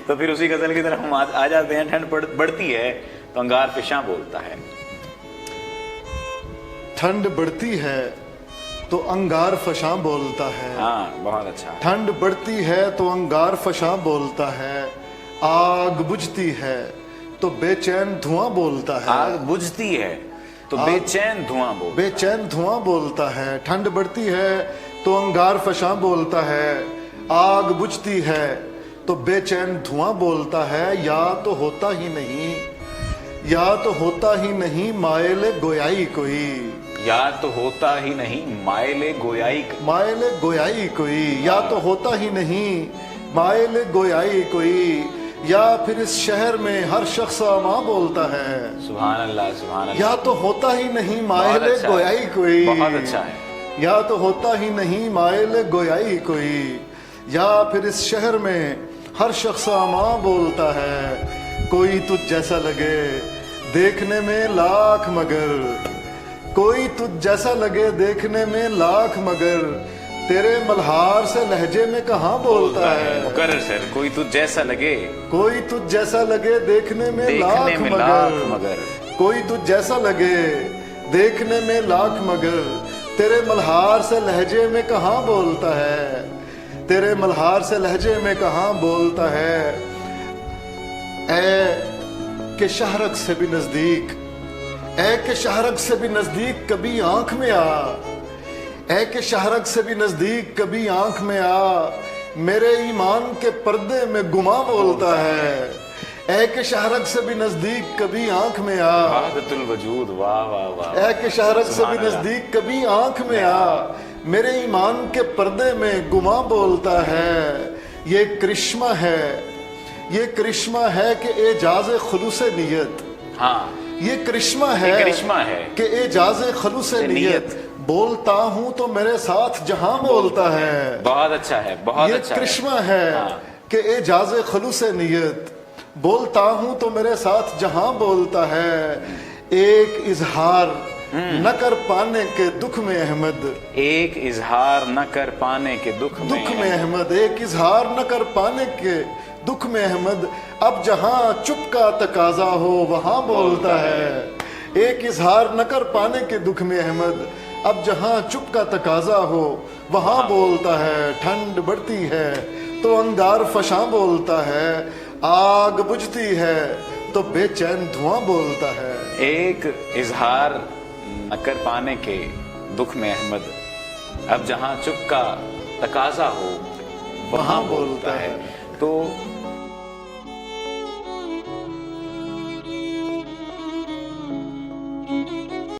تو پھر اسی غزل کی طرف ہم آ جاتے ہیں. ٹھنڈ بڑھتی ہے تو انگار فشاں بولتا ہے. ٹھنڈ بڑھتی ہے تو انگار فشاں بولتا ہے. ہاں بہت اچھا. ٹھنڈ بڑھتی ہے تو انگار فشاں بولتا ہے. آگ بجھتی ہے تو بے چین دھواں بولتا ہے. آگ بجھتی ہے تو بے چین دھواں بولتا بے چین دھواں بولتا ہے. ٹھنڈ بڑھتی ہے تو انگار فشاں بولتا ہے. آگ بجھتی ہے تو بے چین دھواں بولتا ہے. یا تو ہوتا ہی نہیں، یا تو ہوتا ہی نہیں مائل گویائی کوئی. یا تو ہوتا ہی نہیں مائل گویائی. مائل گویائی کوئی. یا تو ہوتا ہی نہیں مائل گویائی کوئی. یا پھر اس شہر میں ہر شخص اماں بولتا ہے. سبحان اللہ سبحان اللہ. یا تو ہوتا ہی نہیں مائل گویائی کوئی. بہت اچھا ہے. یا تو ہوتا ہی نہیں مائل گویائی کوئی. یا پھر اس شہر میں ہر شخص اماں بولتا ہے. کوئی تجھ جیسا لگے دیکھنے میں لاکھ مگر، کوئی تجھ جیسا لگے دیکھنے میں لاکھ مگر، تیرے ملہار سے لہجے میں کہاں بولتا ہے. مکرر سر. کوئی تجھ جیسا لگے کوئی تجھ جیسا لگے دیکھنے میں لاکھ مگر، کوئی تجھ جیسا لگے دیکھنے میں لاکھ مگر، تیرے ملہار سے لہجے میں کہاں بولتا ہے. تیرے ملہار سے لہجے میں کہاں بولتا ہے. اے کہ شہرک سے بھی نزدیک، اے کہ شہرک سے بھی نزدیک کبھی آنکھ میں آ. اے کہ شہرک سے بھی نزدیک کبھی آنکھ میں آ، میرے ایمان کے پردے میں گماں بولتا ہے. اے کہ شہرک سے بھی نزدیک کبھی آنکھ میں آ. وحدت الوجود. واہ واہ واہ. اے کہ شہرک سے بھی نزدیک کبھی آنکھ میں آ، میرے ایمان کے پردے میں گماں بولتا ہے. یہ کرشمہ ہے، یہ کرشمہ ہے کہ اعجاز خلوص نیت. ہاں یہ کرشمہ ہے کہ اعجاز خلوص نیت. بولتا ہوں تو میرے ساتھ جہاں بولتا ہے. بہت اچھا ہے. بہت یہ اچھا کرشمہ ہے کہ اعجاز خلوص نیت. بولتا ہوں تو میرے ساتھ جہاں بولتا ہے. ایک اظہار نہ کر پانے کے دکھ میں احمد، ایک اظہار نہ کر پانے کے دکھ میں احمد. ایک اظہار نہ کر پانے کے دکھ میں احمد، اب جہاں چپ کا تقاضا ہو وہاں بولتا ہے. ایک اظہار نہ کر پانے کے دکھ میں احمد، اب جہاں چپ کا تقاضا ہو وہاں بولتا ہے. ٹھنڈ بڑھتی ہے تو انگار فشاں بولتا ہے. آگ بجھتی ہے تو بے چین دھواں بولتا ہے. ایک اظہار نہ کر پانے کے دکھ میں احمد، اب جہاں چپ کا تقاضا ہو وہاں بولتا ہے. تو